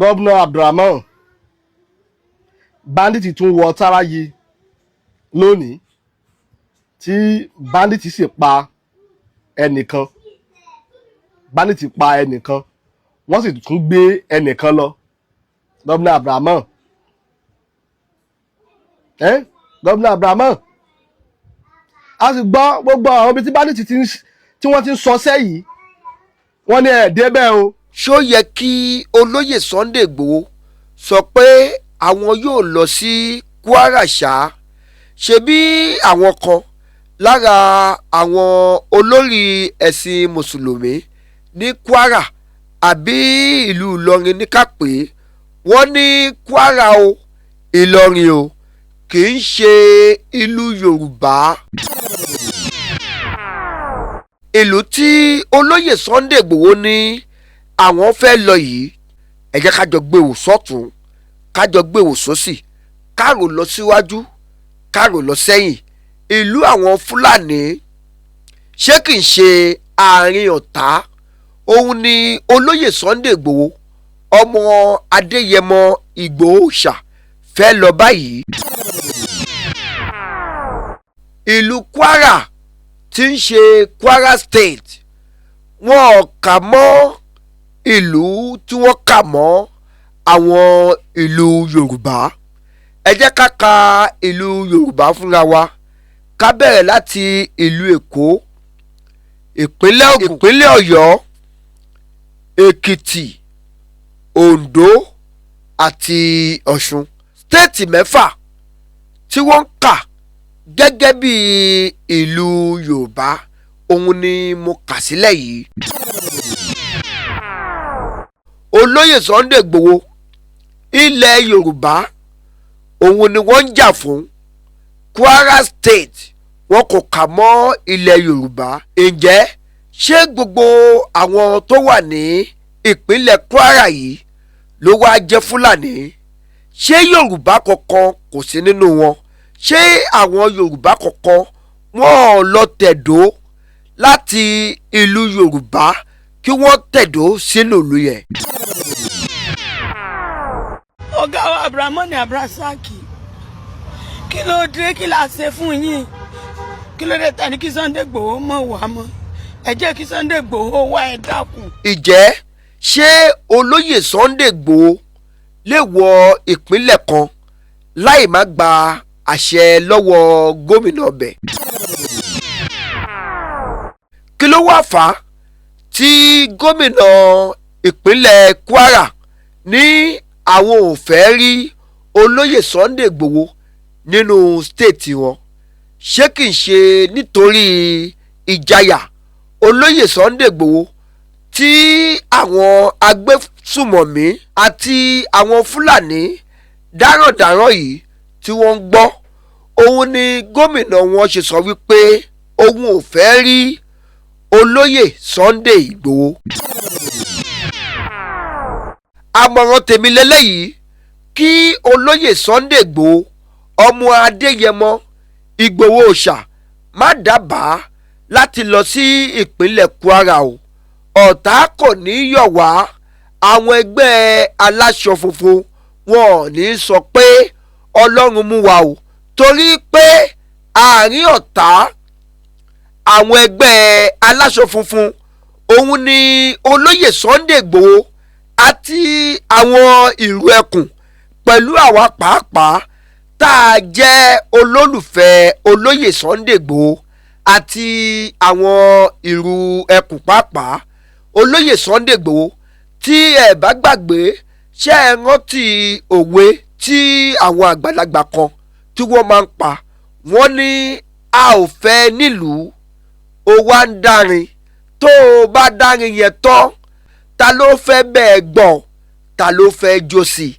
Gómìnà Abdulrahman bandit tún wọ Táráyé lónìí tí bandit sì pa ẹnìkan wọ́n sì tún gbé ẹnìkan lọ. Gómìnà Abdulrahman Gómìnà Abdulrahman a sì gbọ́ gbogbo àwọn ibi tí bandit tí wọ́n ti ń sọsẹ́ yìí wọ́n ní débẹ̀ o. ṣó yẹ kí olóyè Sunday Igboho sọ pé àwọn yóò lọ sí Kwara ṣá ṣebí àwọn kan lára àwọn olórí ẹ̀sìn mùsùlùmí ní Kwara àbí ìlú Ìlọrin ní kápé wọ́n ní Kwara o Ìlọrin o kì í ṣe ìlú Yorùbá. ìlú tí olóyè Sunday Igboho ní àwọn fẹ́ lọ yìí ẹ jẹ́ ká jọ gbé wò sọ́tún ká jọ gbé wò sósì kárò lọ síwájú kárò lọ sẹ́yìn. ìlú àwọn Fúlàní ṣé kìí ṣe àárín ọ̀tá òun ni olóyè Sunday Igboho ọmọ Adéyẹmọ Ìgbòho Òòṣà fẹ́ lọ báyìí. ìlú Kwara tí ń ṣe Kwara State wọn kà mọ́ ìlú tí wọ́n kà mọ́ àwọn ìlú Yorùbá. ẹ jẹ́ ká ka ìlú Yorùbá fúnra wa ká bẹ̀rẹ̀ láti ìlú Èkó, ìpínlẹ̀ Ògùn, ìpínlẹ̀ Ọ̀yọ́, Èkìtì, Oǹdó àti Ọ̀ṣun. stéètì mẹ́fà tí wọ́n ń kà gẹ́gẹ́ bí ìlú Yorùbá òun ni mo kà sílẹ̀ yìí. olóyè Sunday Igboho ilẹ̀ Yorùbá òun ni wọ́n ń jà fún. Kwara State wọn kò kà mọ́ ilẹ̀ Yorùbá. ǹjẹ́ ṣé gbogbo àwọn tó wà ní ìpínlẹ̀ Kwara yìí ló wá jẹ́ Fúlàní? ṣé Yorùbá kankan kò sí nínú wọn? ṣé àwọn Yorùbá kankan wọ́n lọ tẹ̀dó láti ìlú Yorùbá kí wọ́n tẹ̀dó sínú ìlú yẹn? ọ̀gá wa Abdulrahman Abdulrasaki kí ló dé kí la ṣe fún yín kí ló dé tani kí Sunday Igboho mọ̀ wá mọ́ ẹ jẹ́ kí Sunday Igboho wá ẹ dákun. ìjẹ́ ṣé olóyè Sunday Igboho lè wọ ìpínlẹ̀ kan láì má gba àṣẹ lọ́wọ́ gómìnà ọbẹ̀? kí ló wá fà á tí gómìnà ìpínlẹ̀ Kwara ní àwọn ò fẹ́ rí olóyè Sunday Igboho nínú stéètì wọn? ṣé kìí ṣe nítorí ìjayà olóyè Sunday Igboho tí àwọn agbésùmọ̀mí àti àwọn Fúlàní darandaran yìí tí wọ́n ń gbọ́? òun ni gómìnà wọn ṣe sọ wípé òun ò fẹ́ rí olóyè Sunday Igboho. àmọ̀ràn tèmi lélẹ́yìí kí olóyè Sunday Igboho ọmọ Adéyẹmọ Ìgbòho Òòṣà má dábàá láti lọ sí ìpínlẹ̀ Kwara o. ọ̀tá kò ní yọ̀ wá. àwọn ẹgbẹ́ aláṣọ funfun wọn ò ní sọ pé Ọlọ́run mú wa o torí pé àárín ọ̀tá àwọn ẹgbẹ́ aláṣọ funfun òun ni olóyè Sunday Igboho àti àwọn ìlú ẹkùn pẹ̀lú àwa pàápàá tá a jẹ́ olólùfẹ́ olóyè Sunday Igboho àti àwọn ìlú ẹkùn pàápàá. olóyè Sunday Igboho tí ẹ bá gbàgbé ṣé ẹ rántí òwe tí àwọn àgbàlagbà kan tí wọ́n máa ń pa? wọ́n ní a ò fẹ́ nílùú ó wá ń dárin tó o bá dárin yẹn tán ta ló fẹ́ bẹ́ẹ̀ gbọ́ ta ló fẹ́ jó sí i?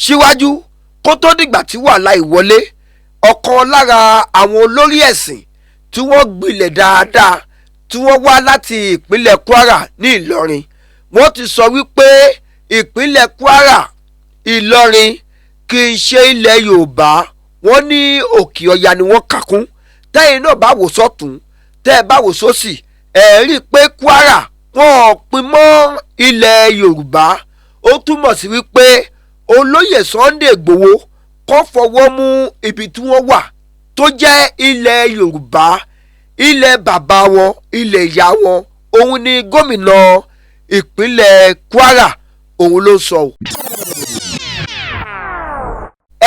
síwájú kó tó dìgbà tí wàhálà ìwọlé ọ̀kan lára àwọn olórí ẹ̀sìn tí wọ́n gbilẹ̀ dáadáa tí wọ́n wá láti ìpínlẹ̀ Kwara ní Ìlọrin wọ́n ti sọ wípé ìpínlẹ̀ Kwara Ìlọrin kì í ṣe ilẹ̀ Yorùbá. wọ́n ní Òkè Ọya ni wọ́n kà kún. tẹ́yìn náà bá wò sọ́tún tẹ́ ẹ bá wò sósì ẹ rí i pé Kwara wọn ò pin mọ́ ilẹ̀ Yorùbá ó túmọ̀ sí wípé olóyè Sunday Igboho kọ́ fọwọ́ mú ibi tí wọ́n wà tó jẹ́ ilẹ̀ Yorùbá ilẹ̀ bàbá wọn ilẹ̀ ìyá wọn òun ni gómìnà ìpínlẹ̀ Kwara òun ló sọ.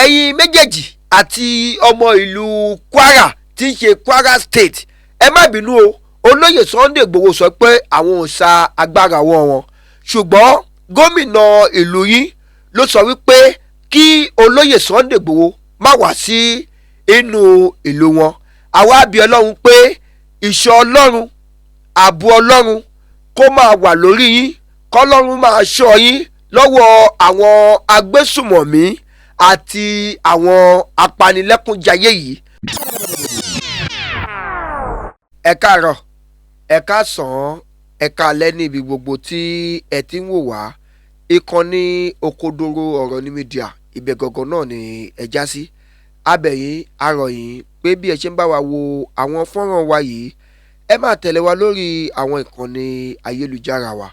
ẹ̀yin méjèèjì àti ọmọ ìlú Kwara tí ń ṣe Kwara State ẹ má bínú o olóyè Sunday Igboho sọ pé àwọn ò sa agbára wọn ṣùgbọ́n gómìnà ìlú yín ló sọ wípé kí olóyè Sunday Igboho má wá sí inú ìlú wọn. àwa bí Ọlọ́run pé ìṣọ́ Ọlọ́run ààbò Ọlọ́run kó máa wà lórí yín kọ́lọ́run máa ṣọ́ yín lọ́wọ́ àwọn agbésùmọ̀mí àti àwọn apanilẹ́kúnjayé yìí. ẹ káàárọ̀ ẹ káàsán ẹ káalẹ́ níbi gbogbo tí ẹ ti ń wò wá ìkànnì Òkodoro Ọ̀rọ̀ ní Mídíà ibẹ̀ gangan náà ni ẹ já sí. abẹ̀yìn arọ̀yìn pé bí ẹ ṣe ń bá wa wo àwọn fọ́nrán wa yìí ẹ máa tẹ̀lé wa lórí àwọn ìkànnì ayélujára wa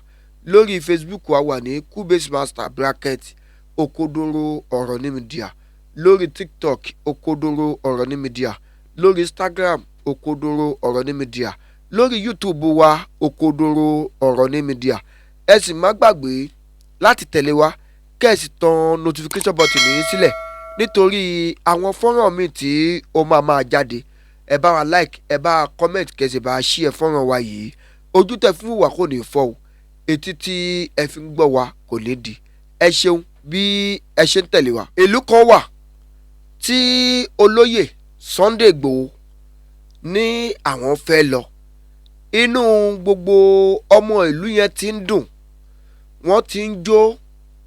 lórí Facebook wa wà ní Cubase Master bracket Òkodoro Ọ̀rọ̀ ní Mídíà, lórí TikTok Òkodoro Ọ̀rọ̀ ní Mídíà, lórí Instagram Òkodoro Ọ̀rọ̀ ní Mídíà, lórí YouTube wa Òkodoro Ọ̀rọ̀ ní Mídíà. ẹ sì má gbàgbé láti tẹ̀lé wa kẹ́ ẹ sì tan notification button yìí sílẹ̀ nítorí àwọn fọ́nrán míì tí ó máa jáde. ẹ bá wa like ẹ bá wa comment kẹ́ ẹ sì bá wa share fọ́nrán wa yìí. ojú tẹ fún wa kò ní fọ́ o, etí tí ẹ fi ń gbọ́ wa kò ní di. ẹ ṣeun bí ẹ ṣe ń tẹ̀lé wa. ìlú kan wà tí olóyè Sunday Igboho ní àwọn fẹ́ lọ. inú gbogbo ọmọ ìlú yẹn ti ń dùn, wọ́n ti ń jó,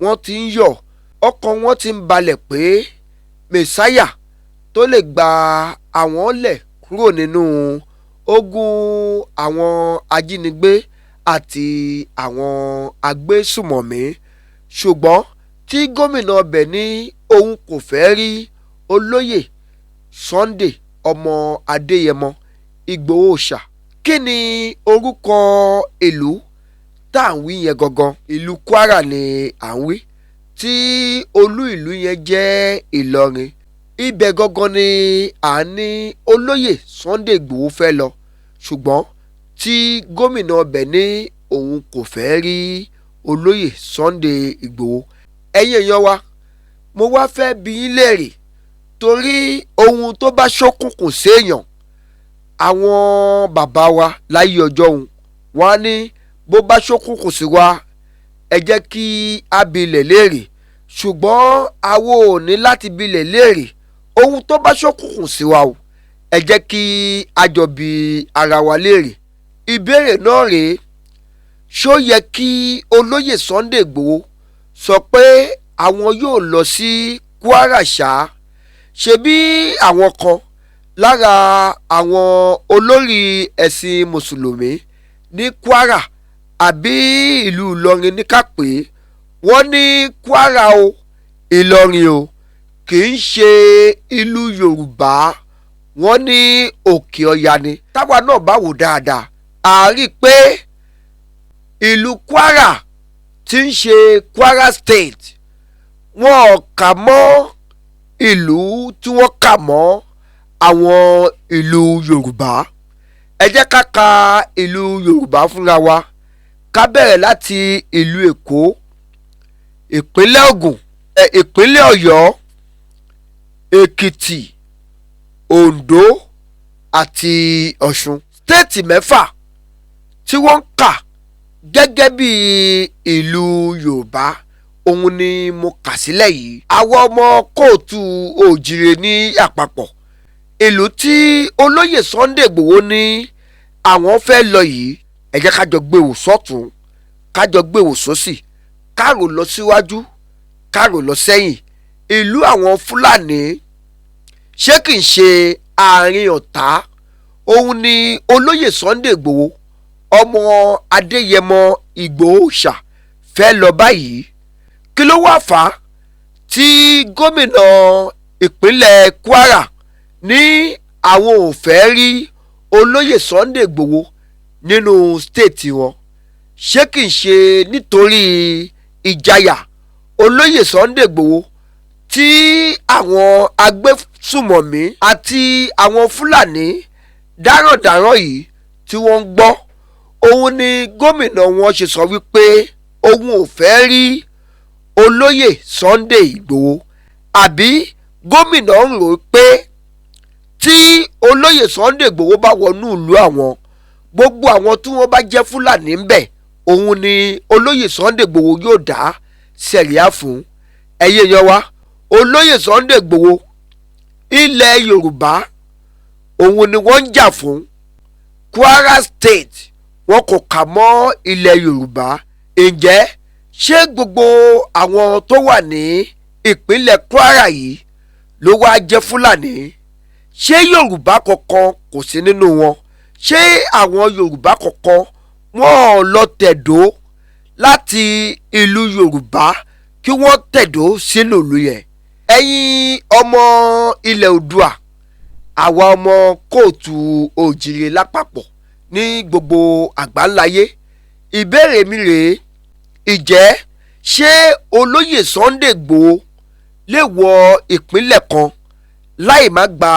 wọ́n ti ń yọ̀, ọkàn wọn ti ń balẹ̀ pé mẹ̀sáyà tó lè gba àwọn lẹ̀ kúrò nínú ogun àwọn ajínigbé àti àwọn agbésùmọ̀mí. ṣùgbọ́n tí gómìnà ọbẹ̀ ní òun kò fẹ́ rí olóyè Sunday ọmọ Adéyẹmọ Ìgbòho ṣà. kí ni orúkọ ìlú tá à ń wí yẹn gangan? ìlú Kwara ni à ń wí tí olú ìlú yẹn jẹ́ Ìlọrin. ibẹ̀ gangan ni à ń ní olóyè Sunday Igboho fẹ́ lọ ṣùgbọ́n tí gómìnà ọbẹ̀ ní òun kò fẹ́ rí olóyè Sunday Igboho. ẹ̀yin èèyàn wa mo wá fẹ́ bi yín léèrè torí ohun tó bá ṣókùnkùn séèyàn àwọn bàbá wa láyé ọjọ́ òun wọ́n á ní bó bá ṣókùnkùn sí wa ẹ jẹ́ kí a bilẹ̀ léèrè ṣùgbọ́n àwo ò ní láti bilẹ̀ léèrè ohun tó bá ṣókùnkùn sí wa o ẹ jẹ́ kí a jọ bi ara wa léèrè. ìbéèrè náà rèé, ṣó yẹ kí olóyè Sunday Igboho sọ pé àwọn yóò lọ sí Kwara ṣá? ṣebí àwọn kan lára àwọn olórí ẹ̀sìn mùsùlùmí ní Kwara àbí ìlú Ìlọrin ní ká pé wọ́n ní Kwara o Ìlọrin o kì í ṣe ìlú Yorùbá, wọ́n ní Òkè Ọya ni. táwa náà bá wò dáadáa a rí i pé ìlú Kwara tí ń ṣe Kwara State wọ́n kà mọ́ ìlú tí wọ́n kà mọ́ àwọn ìlú Yorùbá. ẹ jẹ́ ká ka ìlú Yorùbá fúnra wa, ká bẹ̀rẹ̀ láti ìlú Èkó, ìpínlẹ̀ Ògùn, ìpínlẹ̀ Ọ̀yọ́, Èkìtì, Oǹdó àti Ọ̀ṣun. stéètì mẹ́fà tí wọ́n ń kà gẹ́gẹ́ bí ìlú Yorùbá òun ni mo kà sílẹ̀ yìí. àwọn ọmọ kóòtù òjìrè ní àpapọ̀ ìlú tí olóyè Sunday Igboho ní àwọn fẹ́ lọ yìí ẹ jẹ́ ká jọ gbé wò sọ́tún ká jọ gbé wò sósì, ká rò lọ síwájú ká rò lọ sẹ́yìn. ìlú àwọn Fúlàní ṣé kì í ṣe àárín ọ̀tá òun ni olóyè Sunday Igboho ọmọ Adéyẹmọ Ìgbòho ṣà fẹ́ lọ báyìí? kí ló wá fà á tí gómìnà ìpínlẹ̀ Kwara ní àwọn ò fẹ́ rí olóyè Sunday Igboho nínú stéètì wọn? ṣé kì í ṣe nítorí ìjayà olóyè Sunday Igboho tí àwọn agbésùmọ̀mí àti àwọn Fúlàní darandaran yìí tí wọ́n ń gbọ́ òun ni gómìnà wọn ṣe sọ wípé òun ò fẹ́ rí olóyè Sunday Igboho, àbí gómìnà ń rò pé tí olóyè Sunday Igboho bá wọnú ìlú àwọn, gbogbo àwọn tí wọ́n bá jẹ́ Fúlàní ń bẹ̀ òun ni olóyè Sunday Igboho yóò dá sẹ̀ríà fún. ẹ̀yẹ yan wa, olóyè Sunday Igboho ilẹ̀ Yorùbá òun ni wọ́n ń jà fún. Kwara State wọn kò kà mọ́ ilẹ̀ Yorùbá. ǹjẹ́ ṣé gbogbo àwọn tó wà ní ìpínlẹ̀ Kwara yìí ló wá jẹ́ Fúlàní? ṣé Yorùbá kankan kò sí nínú wọn? ṣé àwọn Yorùbá kankan wọ́n lọ tẹ̀dó láti ìlú Yorùbá kí wọ́n tẹ̀dó sínú ìlú yẹn? ẹ̀yin ọmọ ilẹ̀ Oòduà, àwa ọmọ kóòtù òjìrè lápapọ̀ ní gbogbo àgbáńláyé, ìbéèrè mi rèé: ìjẹ́ ṣé olóyè Sunday Igboho lè wọ ìpínlẹ̀ kan láì má gba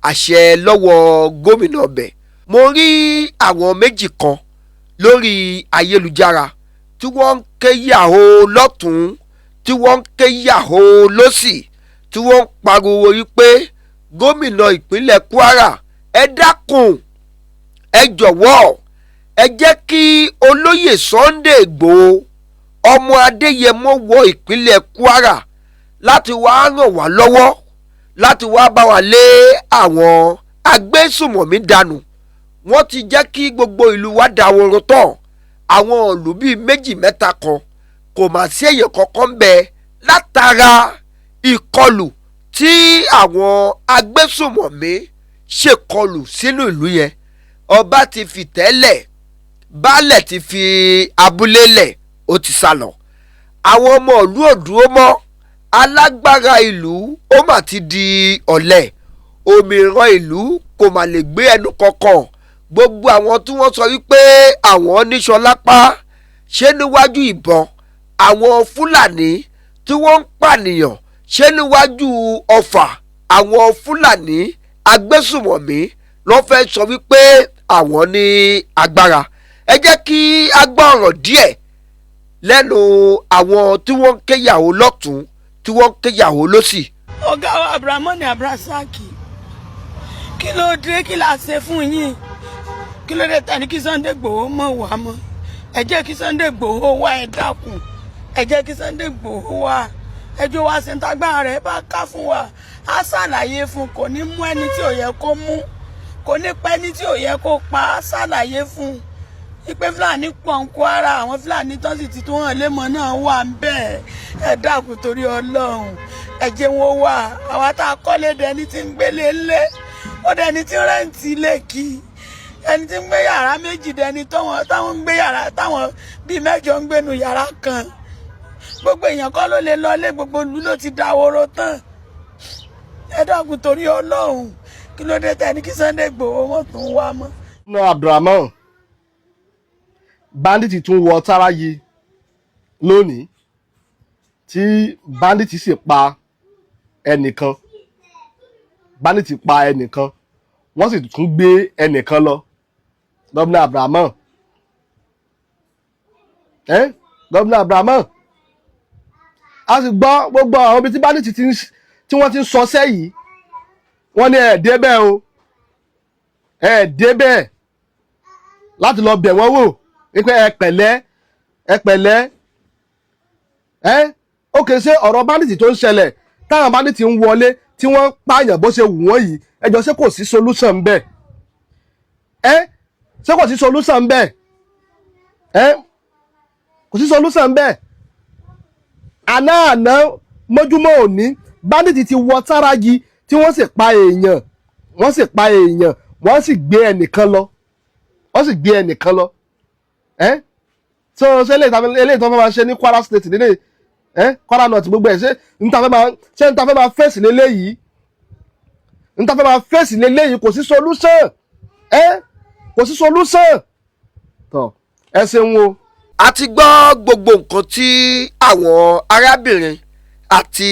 àṣẹ lọ́wọ́ gómìnà ọbẹ̀? mo rí àwọn méjì kan lórí ayélujára tí wọ́n ń ké yàhó lọ́tún, tí wọ́n ń ké yàhó lọ́sì, tí wọ́n ń pariwo wípé gómìnà ìpínlẹ̀ Kwara ẹ dákun, ẹ jọ̀wọ́ ẹ jẹ́ kí olóyè Sunday Igboho ọmọ Adéyẹmọ wọ ìpínlẹ̀ Kwara láti wá ràn wá lọ́wọ́, láti wá bá wa lé àwọn agbésùmọ̀mí dànù. wọ́n ti jẹ́ kí gbogbo ìlú wa dàwòrò tán. àwọn ìlú bíi méjì mẹ́ta kan kò mà sí èyàn kankan bẹ́ẹ̀ látara ìkọlù tí àwọn agbésùmọ̀mí ṣèkọlù sínú ìlú yẹn. ọba ti fi tẹ́lẹ̀, baálẹ̀ ti fi abúlé lẹ̀, ó ti sá lọ. àwọn ọmọ ìlú ò dúró mọ́, alágbára ìlú ó mà ti di ọ̀lẹ, òmìrán ìlú kò mà lè gbé ẹnu kankan. gbogbo àwọn tí wọ́n sọ wípé àwọn níṣan lápá, ṣé níwájú ìbọn àwọn Fúlàní tí wọ́n ń pànìyàn, ṣé níwájú ọfà àwọn Fúlàní agbésùmọ̀mí ló fẹ́ sọ wípé àwọn ní agbára? ẹ jẹ́ kí a gbọ́ ọ̀rọ̀ díẹ̀ lẹ́nu àwọn tí wọ́n ń kéyàwó lọ́tún, tí wọ́n ń kéyàwó lọ́sì. ọ̀gá wa Abdulrahman Abdulrasaki, kí ló dé, kí la ṣe fún yín? kí ló dé tani kí Sunday Igboho mọ̀ wá mọ́? ẹ jẹ́ kí Sunday Igboho wá, ẹ dákun, ẹ jẹ́ kí Sunday Igboho wá, ẹjọ́ wa ṣe ń tagbára rẹ̀ bá ká fún wa, á ṣàlàyé fún, kò ní mú ẹni tí ò yẹ kó mú, kò ní pa ẹni tí ò yẹ kó pa, á ṣàlàyé fún. ìpè Fúlàní pọ̀ ń Kwara, àwọn Fúlàní tó sì ti tún hàn lémọ̀ náà wà ń bẹ̀. ẹ dákun torí Ọlọ́run, ẹ jẹ́ wọn wà. àwa tá a kọ́lé dẹni tí ń gbélé ńlé, ó dẹni tí ń rẹ́ǹtì ilé kí, ẹni tí ń gbé yàrá méjì dẹni táwọn ń gbé yàrá, táwọn bíi mẹ́jọ ń gbénu yàrá kan. gbogbo èèyàn kọ́ ló lè lọlé, gbogbo ìlú ló ti dáwóró tán. ẹ dákun torí Ọlọ́run, kí ló dé tẹni kí Sunday Igboho wọn tún wá mọ́? no Abdulrahman, bandit tún wọ Táráyì lónìí tí bandit sì pa ẹnìkan, bandit pa ẹnìkan, wọ́n sì tún gbé ẹnìkan lọ. gómìnà Abdulrahman, gómìnà Abdulrahman, a sì gbọ́ gbogbo àwọn ibi tí bandit tí wọ́n ti ń sọsẹ́ yìí, wọ́n ní ẹ̀ débẹ̀ o, ẹ̀ débẹ̀ láti lọ bẹ̀ wọ́n wò wípé ẹ pẹ̀lẹ́ ó kè ṣe ọ̀rọ̀ bandit tó ń ṣẹlẹ̀, táwọn bandit ń wọlé tí wọ́n ń pààyàn bó ṣe wù wọ́n yìí, ẹjọ́ ṣé kò sí solution ńbẹ̀? ṣé kò sí solution ńbẹ̀? kò sí solution ńbẹ̀. àná mọ́júmọ́ òní bandit ti wọ Táráyì tí wọ́n sì pa èèyàn, wọ́n sì gbé ẹnìkan lọ, so ṣé eléyìí tó fẹ́ máa ṣe ní Kwara State nílé Kwara North gbogbo ẹ̀ ṣé n ta fẹ́ máa fèsì léléyìí, kò sí solution, kò sí solution. tọ́ ẹ ṣeun o. a ti gbọ́ gbogbo nǹkan tí àwọn arábìnrin àti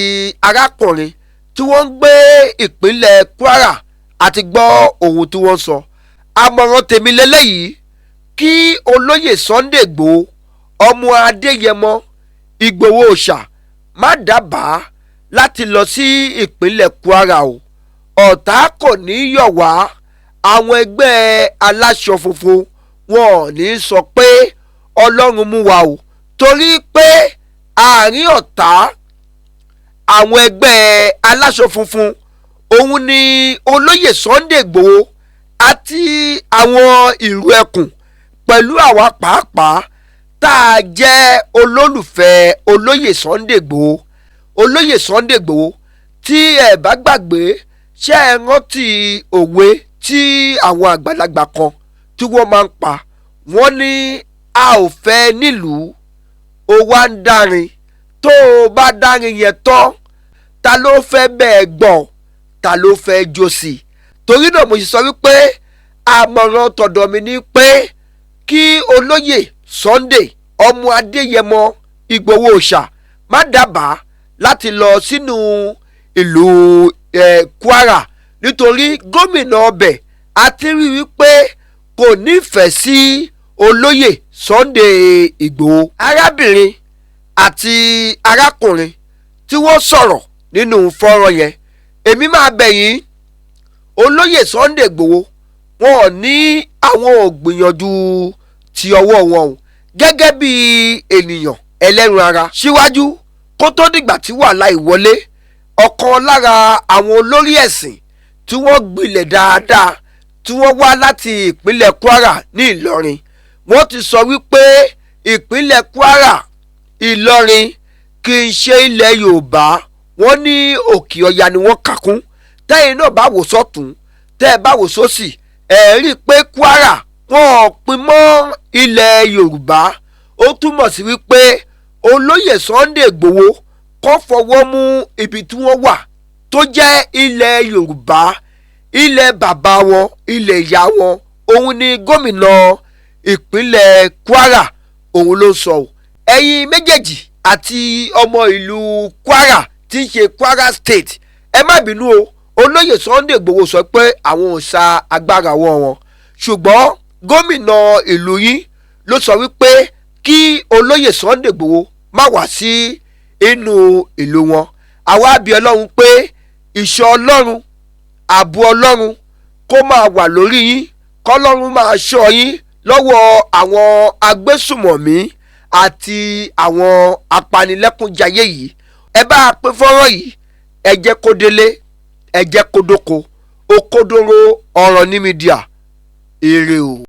arákùnrin tí wọ́n ń gbé ìpínlẹ̀ Kwara àti gbọ́ ohun tí wọ́n sọ. Àmọ̀ràn tèmi lélẹ́yìí kí olóyè Sunday Igboho ọmọ Adéyẹmọ Ìgbòho Òòṣà má dábàá láti lọ sí ìpínlẹ̀ Kwara o. Ọ̀tá kò ní yọ̀ wá. Àwọn ẹgbẹ́ aláṣọ funfun wọn ò ní sọ pé Ọlọ́run mú wa o, torí pé àárín ọ̀tá àwọn ẹgbẹ́ aláṣọ funfun òun ni olóyè Sunday Igboho àti àwọn ìlú ẹkùn pẹ̀lú àwa pàápàá tá a jẹ́ olólùfẹ́ olóyè Sunday Igboho. Olóyè Sunday Igboho tí ẹ bá gbàgbé ṣé ẹ rántí òwe tí àwọn àgbàlagbà kan tí wọ́n máa ń pa, wọ́n ní a ò fẹ́ nílùú ó wá ń dárin, tó o bá dárin yẹn tán ta ló fẹ́ bẹ́ẹ̀ gbọ́, ta ló fẹ́ jó sí i. Torí náà mo sì sọ wípé àmọ̀ràn tọ̀dọ̀ mi ni pé kí olóyè Sunday ọmọ Adéyẹmọ Ìgbòho Òòṣà má dábàá láti lọ sínú ìlú Kwara, nítorí gómìnà ọbẹ̀ àti rí wípé kò nífẹ̀ẹ́ sí olóyè Sunday Igboho. Arábìnrin àti arákùnrin tí wọ́n sọ̀rọ̀ nínú fọ́nrán yẹn, èmi máa bẹ̀ yín, olóyè Sunday Igboho wọn ò ní àwọn ò gbìyànjú ti ọwọ́ wọn o gẹ́gẹ́ bí ènìyàn ẹlẹ́ran ara. Síwájú kó tó dìgbà tí wàhálà ìwọlé, ọ̀kan lára àwọn olórí ẹ̀sìn tí wọ́n gbilẹ̀ dáadáa tí wọ́n wá láti ìpínlẹ̀ Kwara ní Ìlọrin, wọ́n ti sọ wípé ìpínlẹ̀ Kwara Ìlọrin kì í ṣe ilẹ̀ Yorùbá, wọ́n ní Òkè Ọya ni wọ́n kà kún. Tẹ́yìn náà bá wò sọ́tún tẹ́ ẹ bá wò sósì ẹ rí i pé Kwara wọn ò pin mọ́ ilẹ̀ Yorùbá. Ó túmọ̀ sí wípé olóyè Sunday Igboho kọ́ fọwọ́ mú ibi tí wọ́n wà tó jẹ́ ilẹ̀ Yorùbá, ilẹ̀ bàbá wọn, ilẹ̀ ìyá wọn. Òun ni gómìnà ìpínlẹ̀ Kwara òun ló sọ ọ́. Ẹ̀yin méjèèjì àti ọmọ ìlú Kwara tí ń ṣe Kwara State, ẹ má bínú o, olóyè Sunday Igboho sọ pé àwọn ò sa agbára wọn, ṣùgbọ́n gómìnà ìlú yín ló sọ wípé kí olóyè Sunday Igboho má wá sí inú ìlú wọn. Àwa bí Ọlọ́run pé ìṣọ́ Ọlọ́run, ààbò Ọlọ́run kó máa wà lórí yín, kọ́lọ́run máa ṣọ́ yín lọ́wọ́ àwọn agbésùmọ̀mí àti àwọn apanilẹ́kúnjayé yìí. Ẹ bá a pín fọ́nrán yìí, ẹ jẹ́ kó délé, ẹ jẹ́ kó dóko, òkodoro ọ̀rọ̀ ní mídíà. Ire o.